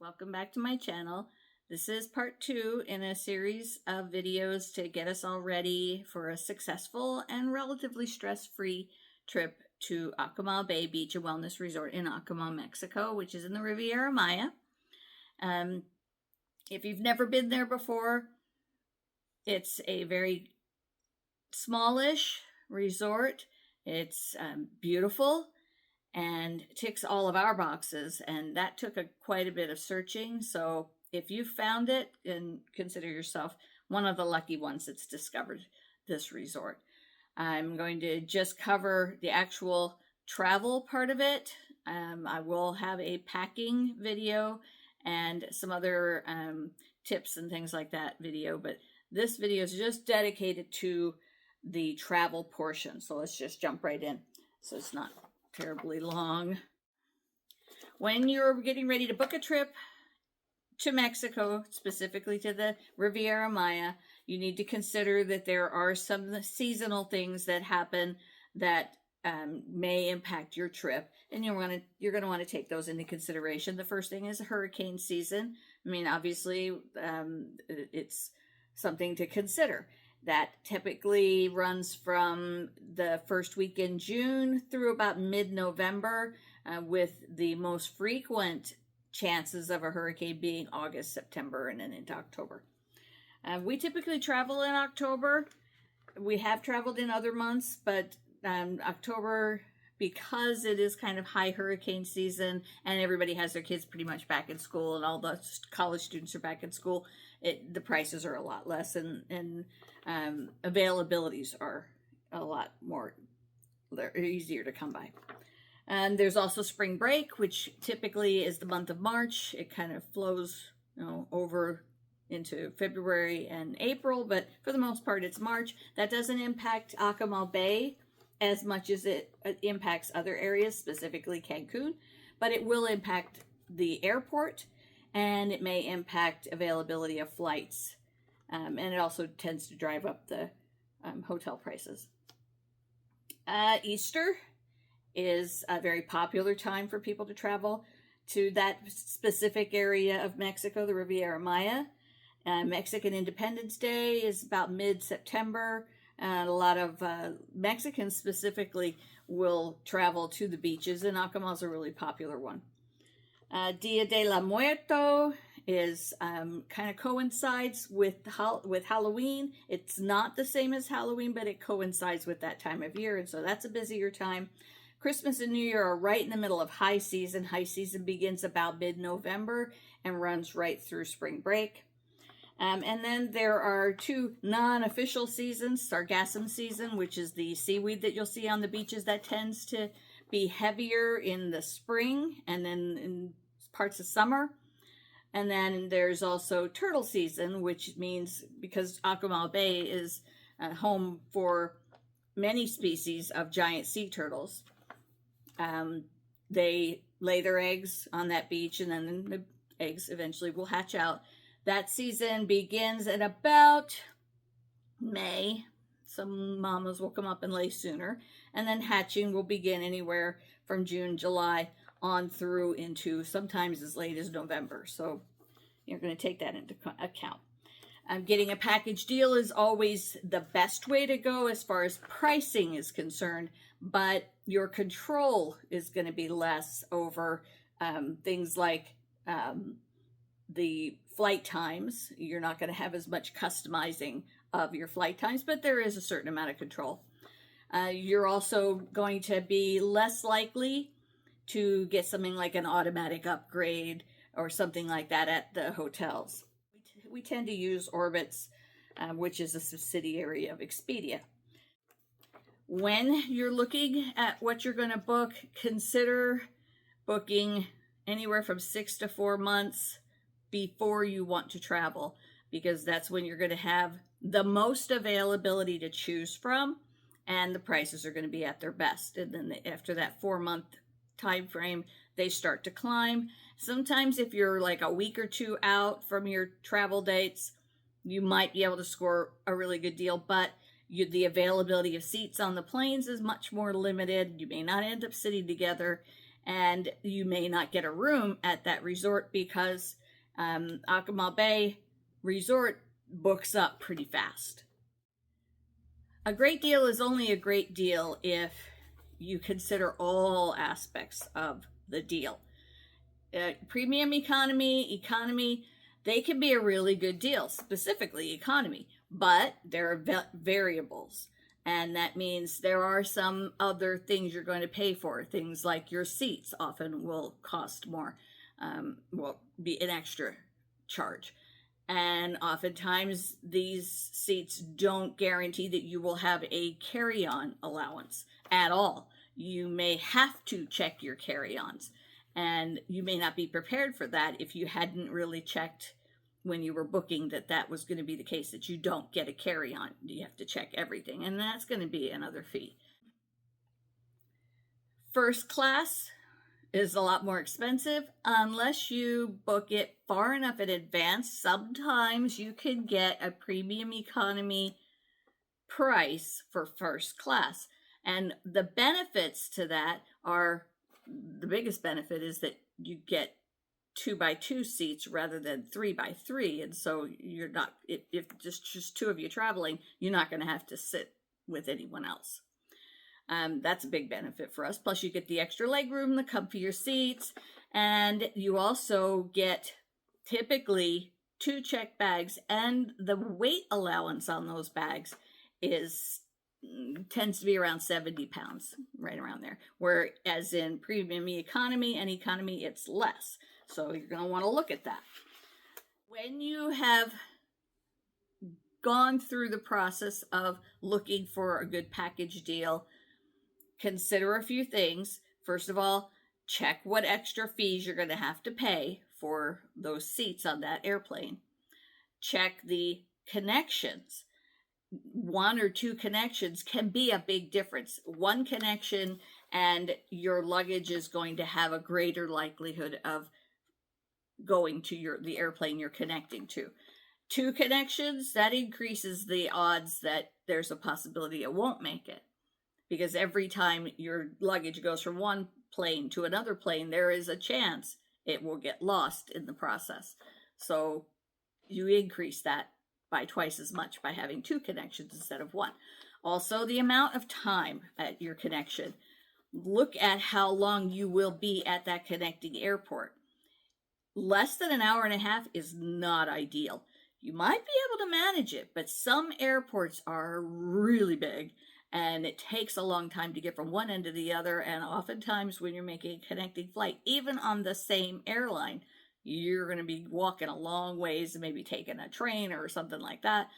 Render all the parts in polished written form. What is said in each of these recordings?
Welcome back to my channel. This is part 2 in a series of videos to get us all ready for a successful and relatively stress-free trip to Akumal Bay Beach and Wellness Resort in Akumal, Mexico, which is in the Riviera Maya. If you've never been there before, it's a very smallish resort. It's beautiful and ticks all of our boxes, and that took quite a bit of searching. So if you found it, and consider yourself one of the lucky ones that's discovered this resort. I'm going to just cover the actual travel part of it. I will have a packing video and some other tips and things like that video, but this video is just dedicated to the travel portion. So let's just jump right in so it's not terribly long. When you're getting ready to book a trip to Mexico, specifically to the Riviera Maya, you need to consider that there are some seasonal things that happen that may impact your trip, and you're going to want to take those into consideration. The first thing is hurricane season. I mean, obviously, it's something to consider. That typically runs from the first week in June through about mid-November, with the most frequent chances of a hurricane being August, September, and then into October. We typically travel in October. We have traveled in other months, but October, because it is kind of high hurricane season and everybody has their kids pretty much back in school and all the college students are back in school, the prices are a lot less, and availabilities are a lot more, they're easier to come by. And there's also spring break, which typically is the month of March. It kind of flows, over into February and April, but for the most part, it's March. That doesn't impact Akumal Bay as much as it impacts other areas, specifically Cancun, but it will impact the airport, and it may impact availability of flights, and it also tends to drive up the hotel prices. Easter is a very popular time for people to travel to that specific area of Mexico, the Riviera Maya. Mexican Independence Day is about mid-September, and a lot of Mexicans specifically will travel to the beaches, and Akumal is a really popular one. Dia de la Muerto is kind of coincides with Halloween. It's not the same as Halloween, but it coincides with that time of year, and so that's a busier time. Christmas and New Year are right in the middle of high season. High season begins about mid-November and runs right through spring break. And then there are two non-official seasons. Sargassum season, which is the seaweed that you'll see on the beaches, that tends to be heavier in the spring and then in parts of summer. And then there's also turtle season, which means because Akumal Bay is home for many species of giant sea turtles, they lay their eggs on that beach, and then the eggs eventually will hatch out. That season begins at about May. Some mamas will come up and lay sooner. And then hatching will begin anywhere from June, July on through into sometimes as late as November. So you're going to take that into account. Getting a package deal is always the best way to go as far as pricing is concerned, but your control is going to be less over things like the flight times. You're not going to have as much customizing of your flight times, but there is a certain amount of control. You're also going to be less likely to get something like an automatic upgrade or something like that at the hotels. We tend to use Orbitz, which is a subsidiary of Expedia. When you're looking at what you're going to book, consider booking anywhere from 6 to 4 months before you want to travel, because that's when you're going to have the most availability to choose from, and the prices are going to be at their best. And then after that 4-month time frame, they start to climb. Sometimes if you're like a week or two out from your travel dates, you might be able to score a really good deal, but the availability of seats on the planes is much more limited. You may not end up sitting together, and you may not get a room at that resort because Akumal Bay Resort books up pretty fast. A great deal is only a great deal if you consider all aspects of the deal. Premium economy, they can be a really good deal, specifically economy, but there are variables. And that means there are some other things you're going to pay for. Things like your seats often will cost more, will be an extra charge. And oftentimes these seats don't guarantee that you will have a carry-on allowance at all. You may have to check your carry-ons, and you may not be prepared for that if you hadn't really checked when you were booking that was going to be the case, that you don't get a carry-on. You have to check everything, and that's going to be another fee. First class is a lot more expensive unless you book it far enough in advance. Sometimes you can get a premium economy price for first class, and the benefits to that are, the biggest benefit is that you get 2x2 seats rather than 3x3, and so you're not, if just two of you traveling, you're not going to have to sit with anyone else. That's a big benefit for us. Plus you get the extra leg room, the comfier seats, and you also get typically 2 check bags, and the weight allowance on those bags tends to be around 70 pounds, right around there. Whereas in premium economy and economy, it's less. So you're going to want to look at that. When you have gone through the process of looking for a good package deal, consider a few things. First of all, check what extra fees you're going to have to pay for those seats on that airplane. Check the connections. 1 or 2 connections can be a big difference. 1 connection and your luggage is going to have a greater likelihood of going to the airplane you're connecting to. 2 connections, that increases the odds that there's a possibility it won't make it. Because every time your luggage goes from one plane to another plane, there is a chance it will get lost in the process. So you increase that by twice as much by having 2 connections instead of 1. Also, the amount of time at your connection. Look at how long you will be at that connecting airport. Less than an hour and a half is not ideal. You might be able to manage it, but some airports are really big, and it takes a long time to get from one end to the other, and oftentimes when you're making a connecting flight, even on the same airline, you're going to be walking a long ways and maybe taking a train or something like that.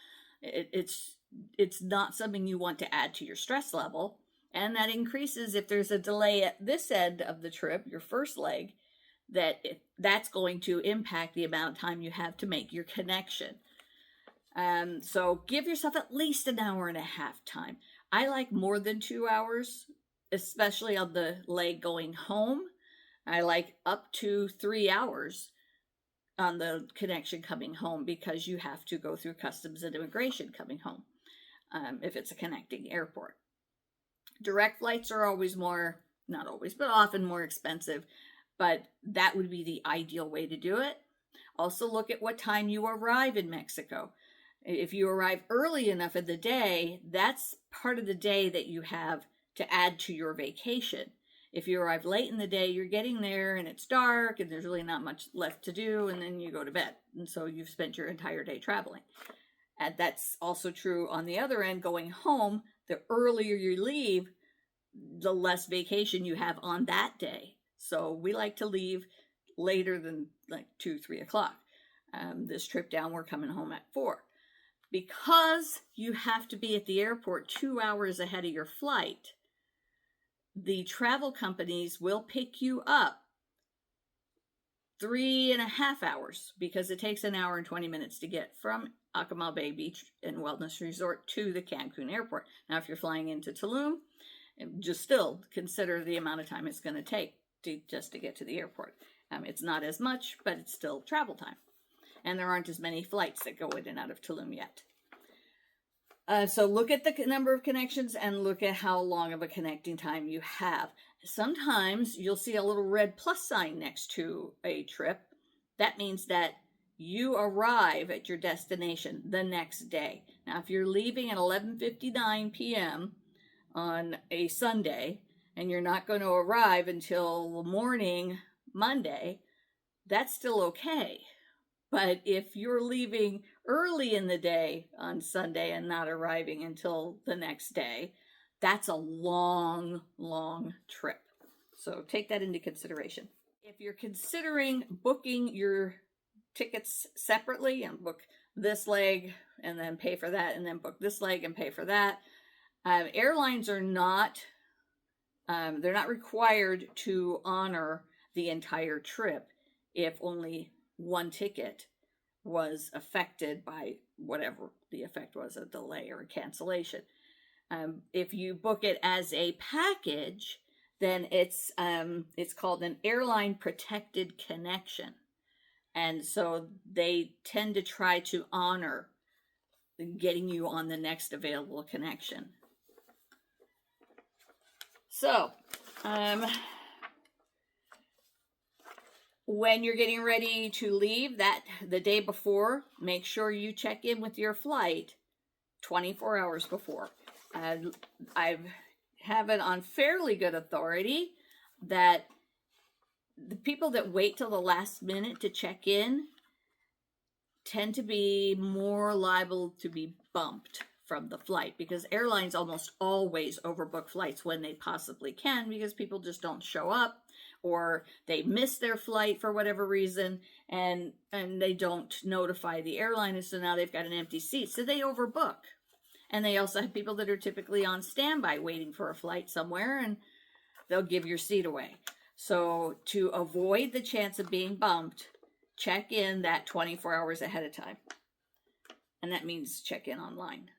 It's not something you want to add to your stress level, and that increases if there's a delay at this end of the trip, your first leg, that's going to impact the amount of time you have to make your connection. So give yourself at least an hour and a half time. I like more than 2 hours, especially on the leg going home. I like up to 3 hours on the connection coming home, because you have to go through customs and immigration coming home if it's a connecting airport. Direct flights are always more, not always, but often more expensive, but that would be the ideal way to do it. Also look at what time you arrive in Mexico. If you arrive early enough in the day, that's part of the day that you have to add to your vacation. If you arrive late in the day, you're getting there and it's dark and there's really not much left to do, and then you go to bed. And so you've spent your entire day traveling. And that's also true on the other end, going home. The earlier you leave, the less vacation you have on that day. So we like to leave later than like 2-3 o'clock. This trip down, we're coming home at 4. Because you have to be at the airport 2 hours ahead of your flight, the travel companies will pick you up 3.5 hours, because it takes an hour and 20 minutes to get from Akumal Bay Beach and Wellness Resort to the Cancun airport. Now, if you're flying into Tulum, just still consider the amount of time it's going to take just to get to the airport. It's not as much, but it's still travel time. And there aren't as many flights that go in and out of Tulum yet. So look at the number of connections and look at how long of a connecting time you have. sometimes you'll see a little red plus sign next to a trip. That means that you arrive at your destination the next day. Now, if you're leaving at 11:59 p.m. on a Sunday and you're not going to arrive until morning Monday, that's still okay. But if you're leaving early in the day on Sunday and not arriving until the next day, that's a long, long trip. So take that into consideration. If you're considering booking your tickets separately and book this leg and then pay for that and then book this leg and pay for that, airlines are not, they're not required to honor the entire trip if only one ticket was affected by whatever the effect was, a delay or a cancellation. If you book it as a package, then it's called an airline protected connection. And so they tend to try to honor getting you on the next available connection. So, when you're getting ready to leave that the day before, make sure you check in with your flight 24 hours before. I have it on fairly good authority that the people that wait till the last minute to check in tend to be more liable to be bumped from the flight, because airlines almost always overbook flights when they possibly can, because people just don't show up or they miss their flight for whatever reason, and they don't notify the airline, and so now they've got an empty seat, so they overbook. And they also have people that are typically on standby waiting for a flight somewhere, and they'll give your seat away. So to avoid the chance of being bumped, check in that 24 hours ahead of time. And that means check in online.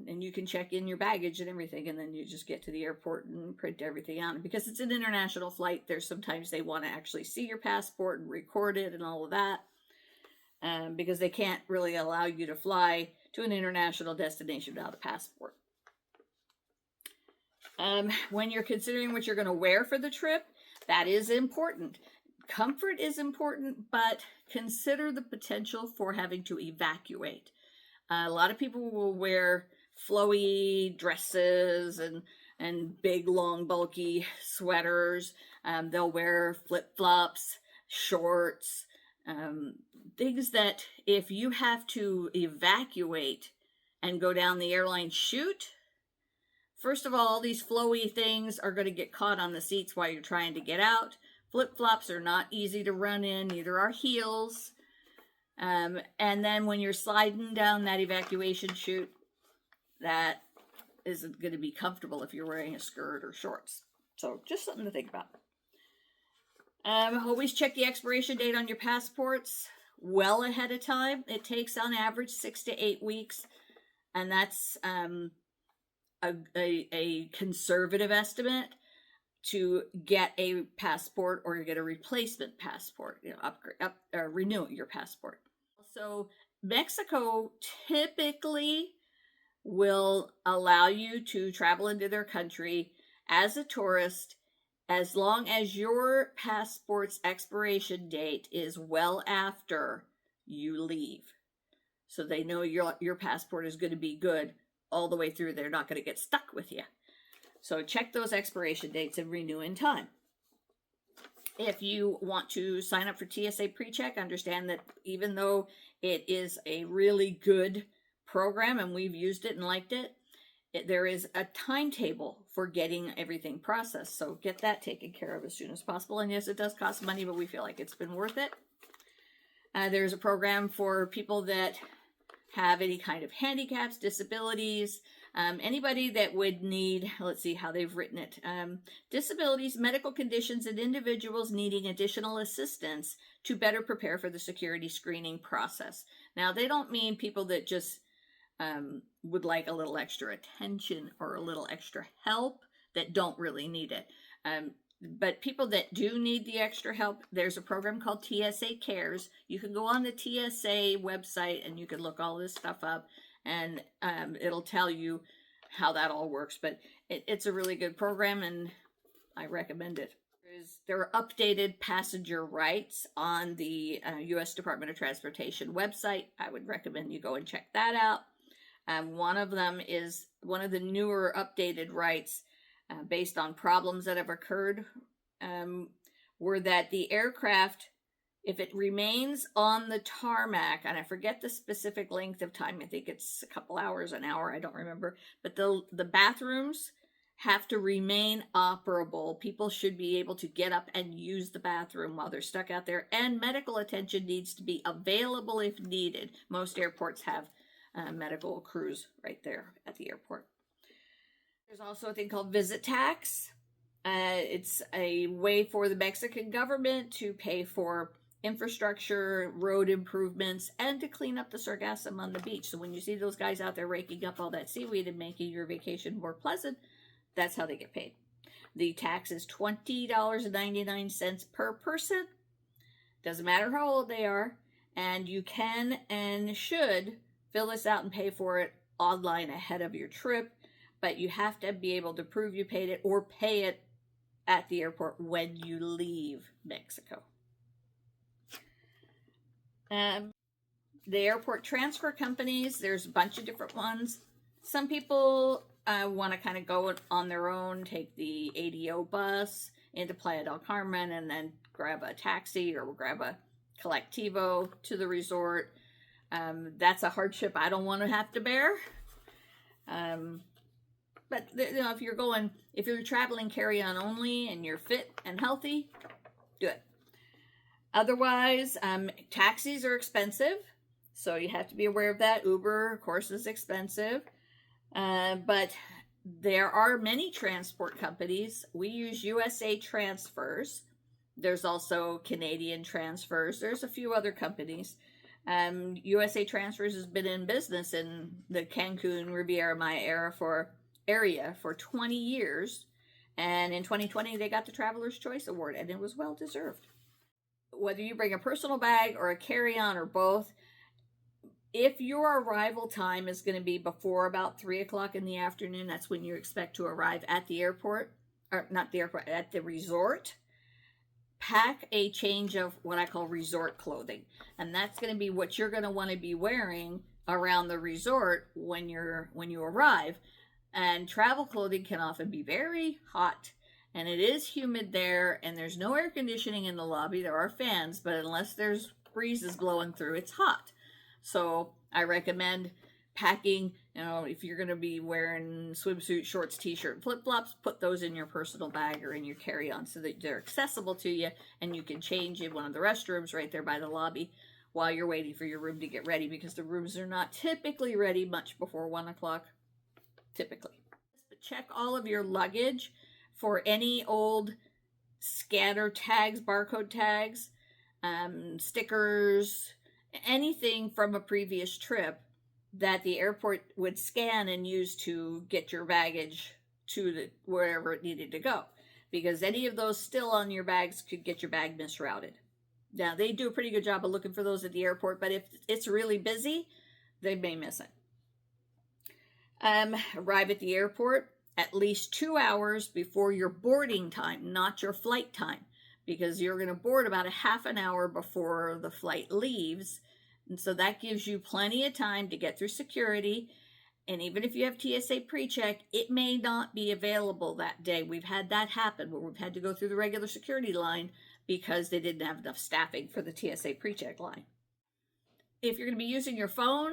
And you can check in your baggage and everything, and then you just get to the airport and print everything out. And because it's an international flight, there's sometimes they want to actually see your passport and record it and all of that, because they can't really allow you to fly to an international destination without a passport. When you're considering what you're going to wear for the trip, that is important. Comfort is important, but consider the potential for having to evacuate. A lot of people will wear flowy dresses and big, long, bulky sweaters. They'll wear flip-flops, shorts, things that if you have to evacuate and go down the airline chute, first of all, these flowy things are going to get caught on the seats while you're trying to get out. Flip-flops are not easy to run in, neither are heels. And then when you're sliding down that evacuation chute, that isn't going to be comfortable if you're wearing a skirt or shorts. So just something to think about. Always check the expiration date on your passports well ahead of time. It takes on average 6 to 8 weeks, and that's a conservative estimate to get a passport or get a replacement passport, renew your passport. So Mexico typically will allow you to travel into their country as a tourist as long as your passport's expiration date is well after you leave. So they know your passport is going to be good all the way through. They're not going to get stuck with you. So check those expiration dates and renew in time. If you want to sign up for TSA PreCheck, understand that even though it is a really good program and we've used it and liked it, there is a timetable for getting everything processed. So get that taken care of as soon as possible. And yes, it does cost money, but we feel like it's been worth it. There's a program for people that have any kind of handicaps, disabilities, anybody that would need, let's see how they've written it, disabilities, medical conditions, and individuals needing additional assistance to better prepare for the security screening process. Now, they don't mean people that just would like a little extra attention or a little extra help that don't really need it. But people that do need the extra help, there's a program called TSA Cares. You can go on the TSA website and you can look all this stuff up, and it'll tell you how that all works. But it's a really good program, and I recommend it. There are updated passenger rights on the U.S. Department of Transportation website. I would recommend you go and check that out. One of them is one of the newer updated rights based on problems that have occurred, were that the aircraft, if it remains on the tarmac, and I forget the specific length of time, I think it's a couple hours, an hour, I don't remember, but the bathrooms have to remain operable. People should be able to get up and use the bathroom while they're stuck out there, and medical attention needs to be available if needed. Most airports have medical crews right there at the airport. There's also a thing called visit tax. It's a way for the Mexican government to pay for infrastructure, road improvements, and to clean up the sargassum on the beach. So when you see those guys out there raking up all that seaweed and making your vacation more pleasant, that's how they get paid. The tax is $20.99 per person. Doesn't matter how old they are. And you can and should fill this out and pay for it online ahead of your trip. But you have to be able to prove you paid it or pay it at the airport when you leave Mexico. The airport transfer companies, there's a bunch of different ones. Some people want to kind of go on their own, take the ADO bus into Playa del Carmen and then grab a taxi or grab a collectivo to the resort. That's a hardship I don't want to have to bear. But you know, if you're traveling carry-on only and you're fit and healthy, do it. Otherwise, taxis are expensive, so you have to be aware of that. Uber, of course, is expensive. But there are many transport companies. We use USA Transfers. There's also Canadian Transfers. There's a few other companies. USA Transfers has been in business in the Cancun, Riviera Maya area for 20 years. And in 2020, they got the Traveler's Choice Award, and it was well deserved. Whether you bring a personal bag or a carry-on or both, if your arrival time is going to be before about 3 o'clock in the afternoon, that's when you expect to arrive at the airport, or not the airport, at the resort, pack a change of what I call resort clothing. And that's going to be what you're going to want to be wearing around the resort when you arrive. And travel clothing can often be very hot, and it is humid there, and there's no air conditioning in the lobby. There are fans, but unless there's breezes blowing through, it's hot. So I recommend packing, if you're going to be wearing swimsuit, shorts, t-shirt, flip-flops, put those in your personal bag or in your carry-on so that they're accessible to you, and you can change in one of the restrooms right there by the lobby while you're waiting for your room to get ready, because the rooms are not typically ready much before 1 o'clock, typically. But check all of your luggage for any old scanner tags, barcode tags, stickers, anything from a previous trip that the airport would scan and use to get your baggage to wherever it needed to go. Because any of those still on your bags could get your bag misrouted. Now, they do a pretty good job of looking for those at the airport, but if it's really busy, they may miss it. Arrive at the airport at least 2 hours before your boarding time, not your flight time, because you're going to board about a half an hour before the flight leaves. And so that gives you plenty of time to get through security. And even if you have TSA pre-check, it may not be available that day. We've had that happen where we've had to go through the regular security line because they didn't have enough staffing for the TSA pre-check line. If you're going to be using your phone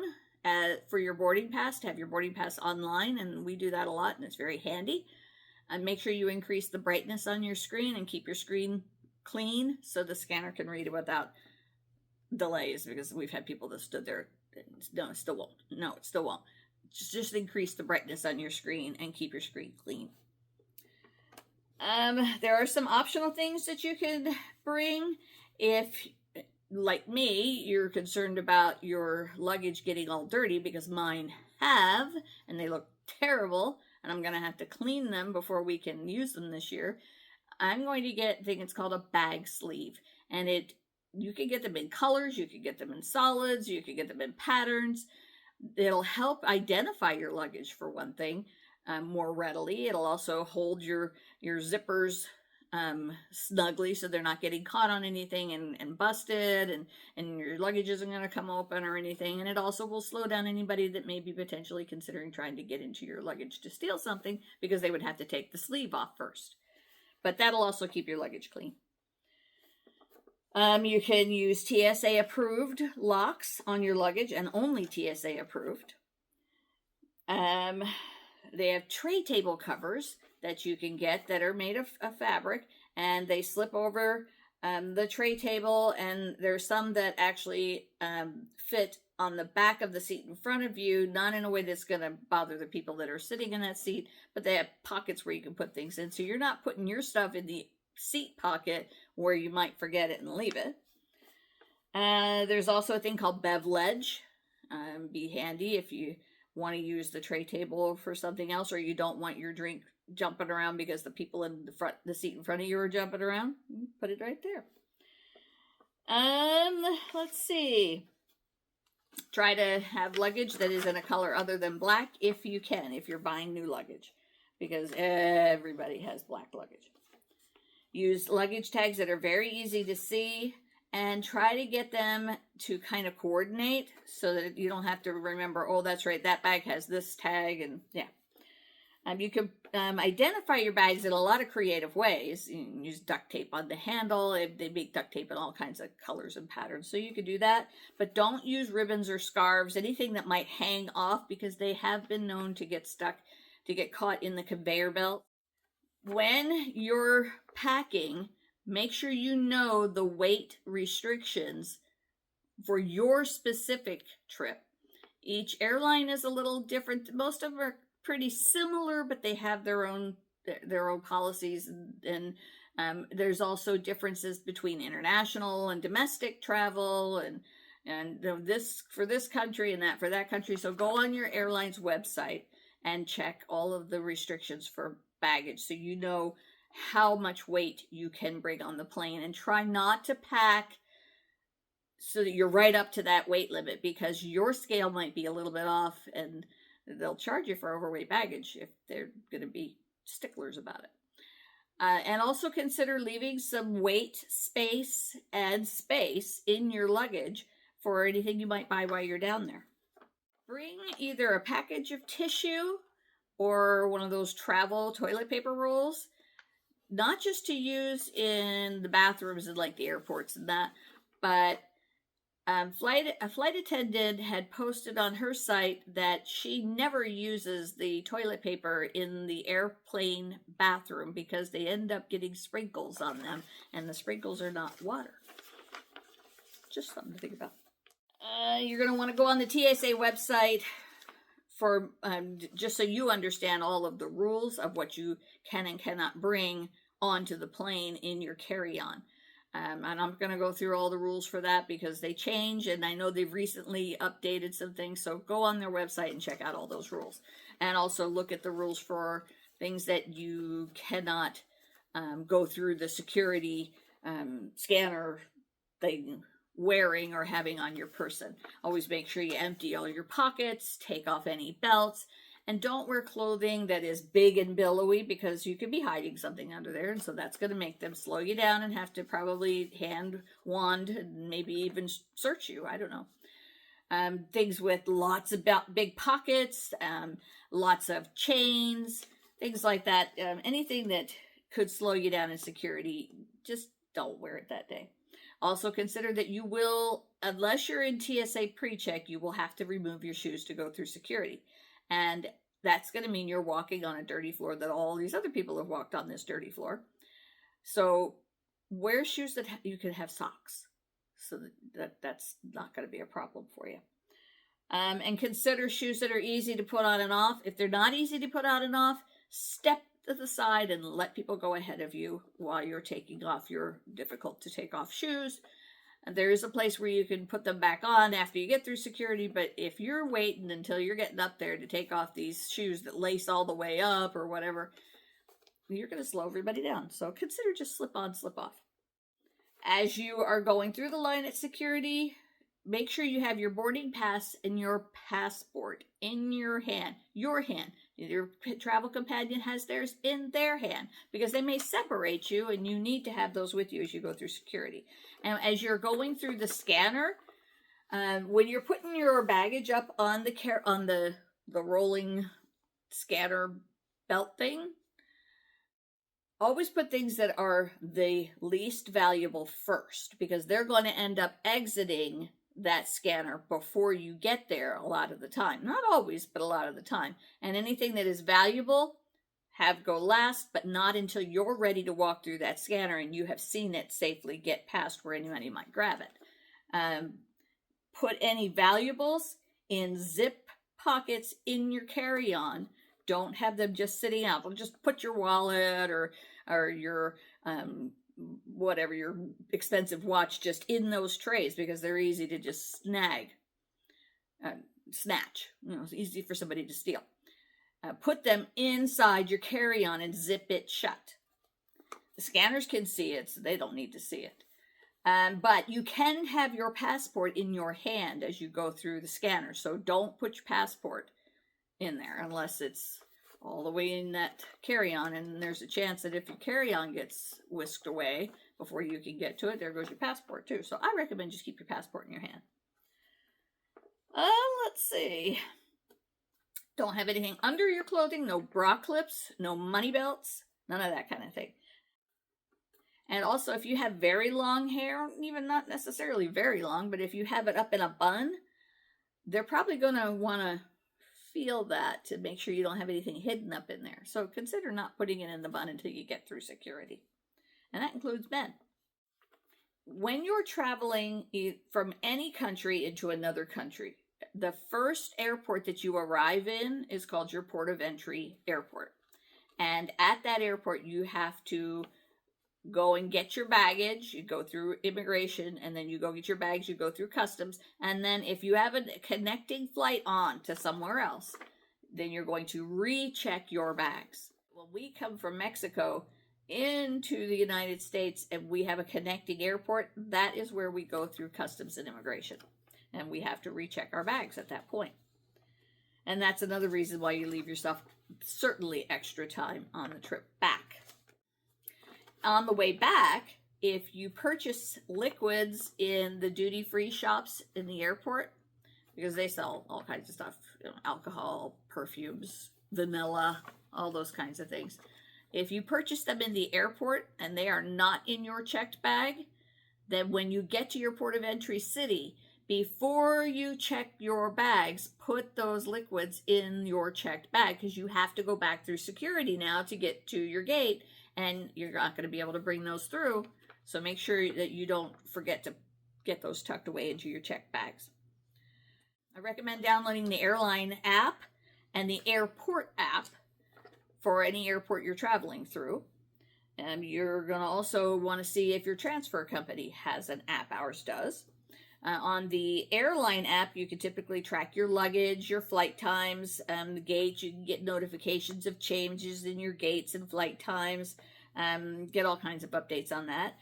for your boarding pass, to have your boarding pass online, and we do that a lot, and it's very handy. And make sure you increase the brightness on your screen and keep your screen clean so the scanner can read it without delays, because we've had people that stood there. No, it still won't. No, it still won't. Just increase the brightness on your screen and keep your screen clean. There are some optional things that you can bring if, like me, you're concerned about your luggage getting all dirty, because mine have, and they look terrible, and I'm going to have to clean them before we can use them this year. I'm going to get a thing, it's called a bag sleeve, and you can get them in colors, you can get them in solids, you can get them in patterns. It'll help identify your luggage for one thing. more readily. It'll also hold your zippers snugly so they're not getting caught on anything and busted, and your luggage isn't going to come open or anything. And it also will slow down anybody that may be potentially considering trying to get into your luggage to steal something, because they would have to take the sleeve off first. But that'll also keep your luggage clean. You can use TSA approved locks on your luggage, and only TSA approved. They have tray table covers that you can get that are made of fabric, and they slip over the tray table, and there's some that actually fit on the back of the seat in front of you, not in a way that's going to bother the people that are sitting in that seat, but they have pockets where you can put things in, so you're not putting your stuff in the seat pocket where you might forget it and leave it. There's also a thing called bev ledge. Be handy if you want to use the tray table for something else, or you don't want your drink jumping around because the people in the seat in front of you are jumping around. Put it right there. Let's see. Try to have luggage that is in a color other than black if you can, if you're buying new luggage, because everybody has black luggage. Use luggage tags that are very easy to see, and try to get them to kind of coordinate so that you don't have to remember, oh, that's right, that bag has this tag, and yeah. You can identify your bags in a lot of creative ways. You can use duct tape on the handle. They make duct tape in all kinds of colors and patterns, so you could do that. But don't use ribbons or scarves, anything that might hang off, because they have been known to get stuck, to get caught in the conveyor belt. When you're packing, make sure you know the weight restrictions for your specific trip. Each airline is a little different. Most of them are pretty similar, but they have their own policies, and there's also differences between international and domestic travel, and this for this country and that for that country. So go on your airline's website and check all of the restrictions for baggage, so you know how much weight you can bring on the plane, and try not to pack so that you're right up to that weight limit, because your scale might be a little bit off, and they'll charge you for overweight baggage if they're going to be sticklers about it. And also consider leaving some weight space in your luggage for anything you might buy while you're down there. Bring either a package of tissue or one of those travel toilet paper rolls, not just to use in the bathrooms and like the airports and that, but a flight attendant had posted on her site that she never uses the toilet paper in the airplane bathroom because they end up getting sprinkles on them, and the sprinkles are not water. Just something to think about. You're going to want to go on the TSA website for just so you understand all of the rules of what you can and cannot bring onto the plane in your carry-on. And I'm going to go through all the rules for that because they change, and I know they've recently updated some things, so go on their website and check out all those rules. And also look at the rules for things that you cannot go through the security scanner thing wearing or having on your person. Always make sure you empty all your pockets, take off any belts, and don't wear clothing that is big and billowy, because you could be hiding something under there, and so that's going to make them slow you down and have to probably hand wand and maybe even search you. I don't know. Things with lots of big pockets, lots of chains, things like that. Anything that could slow you down in security, just don't wear it that day. Also consider that you will, unless you're in TSA pre-check, you will have to remove your shoes to go through security. And that's going to mean you're walking on a dirty floor that all these other people have walked on this dirty floor. So wear shoes that you can have socks, so that's not going to be a problem for you. And consider shoes that are easy to put on and off. If they're not easy to put on and off, step to the side and let people go ahead of you while you're taking off your difficult to take off shoes. And there is a place where you can put them back on after you get through security, but if you're waiting until you're getting up there to take off these shoes that lace all the way up or whatever, you're going to slow everybody down. So consider just slip on, slip off. As you are going through the line at security, make sure you have your boarding pass and your passport in your hand. Your hand. Your travel companion has theirs in their hand, because they may separate you, and you need to have those with you as you go through security. And as you're going through the scanner, when you're putting your baggage up on the rolling scanner belt thing, always put things that are the least valuable first, because they're going to end up exiting that scanner before you get there a lot of the time. Not always, but a lot of the time. And anything that is valuable, have go last, but not until you're ready to walk through that scanner and you have seen it safely get past where anybody might grab it. Put any valuables in zip pockets in your carry-on. Don't have them just sitting out. Don't just put your wallet or your whatever, your expensive watch, just in those trays, because they're easy to just snatch. It's easy for somebody to steal. Put them inside your carry-on and zip it shut. The scanners can see it, so they don't need to see it. But you can have your passport in your hand as you go through the scanner, so don't put your passport in there unless it's all the way in that carry-on, and there's a chance that if your carry-on gets whisked away before you can get to it, there goes your passport too. So I recommend just keep your passport in your hand. Let's see. Don't have anything under your clothing, no bra clips, no money belts, none of that kind of thing. And also, if you have very long hair, even not necessarily very long, but if you have it up in a bun, they're probably going to want to feel that to make sure you don't have anything hidden up in there. So consider not putting it in the bun until you get through security. And that includes men. When you're traveling from any country into another country, the first airport that you arrive in is called your port of entry airport. And at that airport, you have to go and get your baggage. You go through immigration, and then you go get your bags, you go through customs, and then if you have a connecting flight on to somewhere else, then you're going to recheck your bags. When we come from Mexico into the United States and we have a connecting airport, that is where we go through customs and immigration, and we have to recheck our bags at that point. And that's another reason why you leave yourself certainly extra time on the trip back. On the way back, if you purchase liquids in the duty-free shops in the airport, because they sell all kinds of stuff, alcohol, perfumes, vanilla, all those kinds of things. If you purchase them in the airport and they are not in your checked bag, then when you get to your port of entry city, before you check your bags, put those liquids in your checked bag, because you have to go back through security now to get to your gate, and you're not going to be able to bring those through. So make sure that you don't forget to get those tucked away into your checked bags. I recommend downloading the airline app and the airport app for any airport you're traveling through. And you're going to also want to see if your transfer company has an app. Ours does. On the airline app, you can typically track your luggage, your flight times, the gate. You can get notifications of changes in your gates and flight times, get all kinds of updates on that.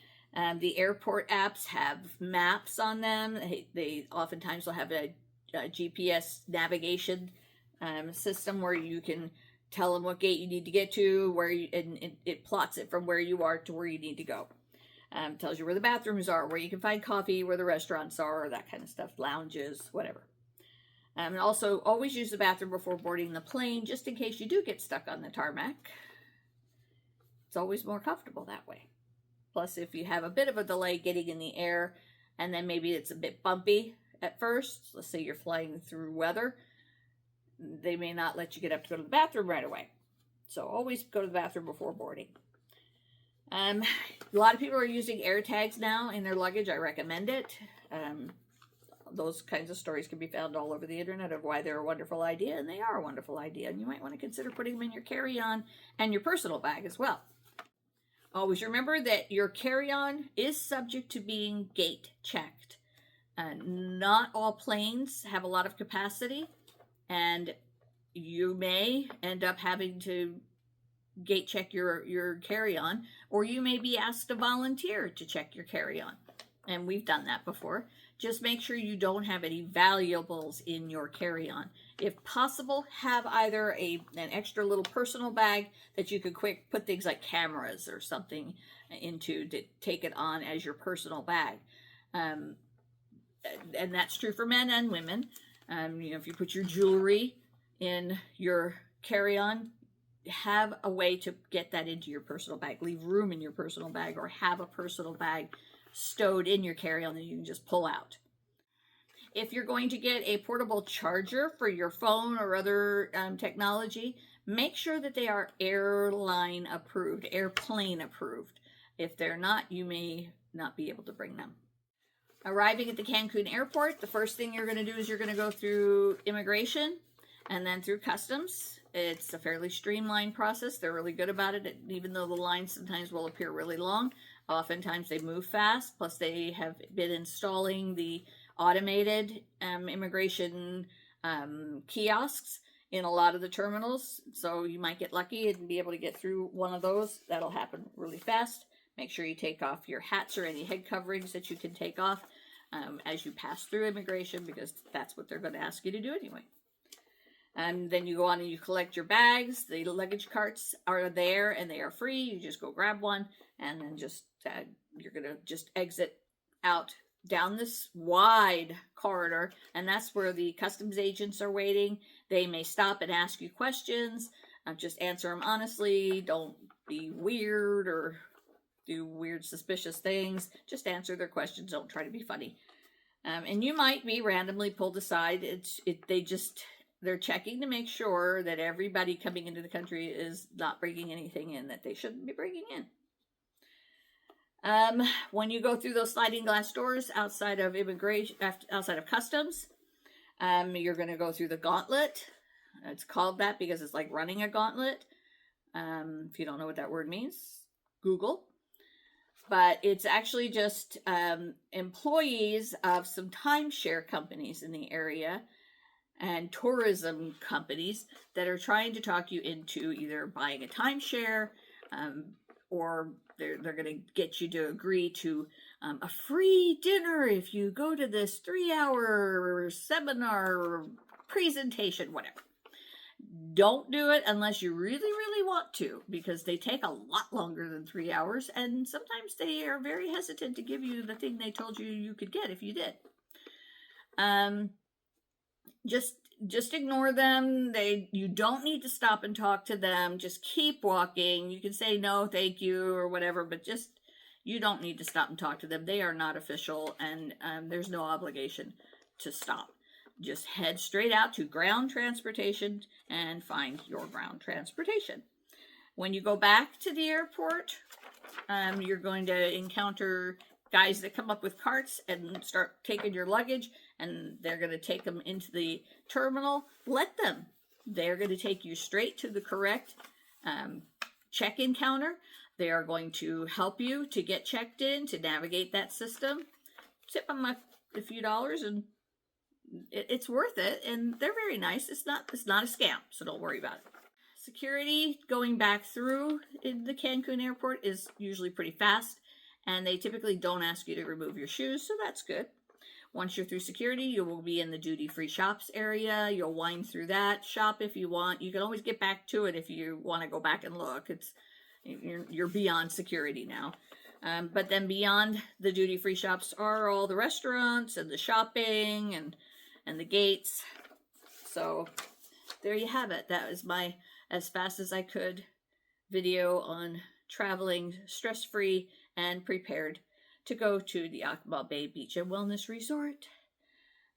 The airport apps have maps on them. They oftentimes will have a GPS navigation system where you can tell them what gate you need to get to, and it plots it from where you are to where you need to go. Tells you where the bathrooms are, where you can find coffee, where the restaurants are, that kind of stuff, lounges, whatever. And also, always use the bathroom before boarding the plane, just in case you do get stuck on the tarmac. It's always more comfortable that way. Plus, if you have a bit of a delay getting in the air, and then maybe it's a bit bumpy at first, let's say you're flying through weather, they may not let you get up to go to the bathroom right away. So always go to the bathroom before boarding. A lot of people are using air tags now in their luggage. I recommend it. Those kinds of stories can be found all over the internet of why they're a wonderful idea, and they are a wonderful idea. And you might want to consider putting them in your carry-on and your personal bag as well. Always remember that your carry-on is subject to being gate checked. Not all planes have a lot of capacity, and you may end up having to gate check your carry-on, or you may be asked to volunteer to check your carry-on. And we've done that before. Just make sure you don't have any valuables in your carry-on. If possible, have either an extra little personal bag that you could quick put things like cameras or something into to take it on as your personal bag. And that's true for men and women. If you put your jewelry in your carry-on, have a way to get that into your personal bag. Leave room in your personal bag, or have a personal bag stowed in your carry-on that you can just pull out. If you're going to get a portable charger for your phone or other technology, make sure that they are airline approved, airplane approved. If they're not, you may not be able to bring them. Arriving at the Cancun airport, the first thing you're going to do is you're going to go through immigration and then through customs. It's a fairly streamlined process. They're really good about it, even though the lines sometimes will appear really long. Oftentimes they move fast, plus they have been installing the automated immigration kiosks in a lot of the terminals. So you might get lucky and be able to get through one of those. That'll happen really fast. Make sure you take off your hats or any head coverings that you can take off as you pass through immigration, because that's what they're going to ask you to do anyway. And then you go on and you collect your bags. The luggage carts are there and they are free. You just go grab one, and then just you're going to just exit out down this wide corridor, and that's where the customs agents are waiting. They may stop and ask you questions. Just answer them honestly. Don't be weird or do weird suspicious things. Just answer their questions. Don't try to be funny. And you might be randomly pulled aside. They're checking to make sure that everybody coming into the country is not bringing anything in that they shouldn't be bringing in. When you go through those sliding glass doors outside of immigration, outside of customs, you're going to go through the gauntlet. It's called that because it's like running a gauntlet. If you don't know what that word means, Google. But it's actually just employees of some timeshare companies in the area and tourism companies that are trying to talk you into either buying a timeshare, or they're going to get you to agree to a free dinner if you go to this 3-hour seminar presentation, whatever. Don't do it unless you really, really want to, because they take a lot longer than 3 hours, and sometimes they are very hesitant to give you the thing they told you could get if you did. Just ignore them. You don't need to stop and talk to them. Just keep walking. You can say no, thank you, or whatever, but you don't need to stop and talk to them. They are not official, and there's no obligation to stop. Just head straight out to ground transportation and find your ground transportation. When you go back to the airport, you're going to encounter guys that come up with carts and start taking your luggage, and they're going to take them into the terminal. Let them. They're going to take you straight to the correct check-in counter. They are going to help you to get checked in, to navigate that system. Tip them a few dollars, and it's worth it, and they're very nice. It's not a scam, so don't worry about it. Security going back through in the Cancun airport is usually pretty fast, and they typically don't ask you to remove your shoes, so that's good. Once you're through security, you will be in the duty-free shops area. You'll wind through that shop if you want. You can always get back to it if you want to go back and look. You're beyond security now. But then beyond the duty-free shops are all the restaurants and the shopping and the gates. So there you have it. That was my as fast as I could video on traveling stress-free and prepared to go to the Akumal Bay Beach and Wellness Resort.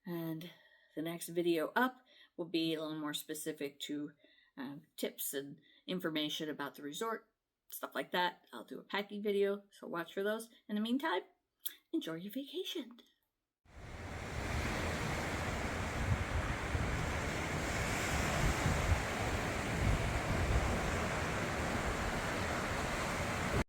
And the next video up will be a little more specific to tips and information about the resort, stuff like that. I'll do a packing video, so watch for those. In the meantime, enjoy your vacation.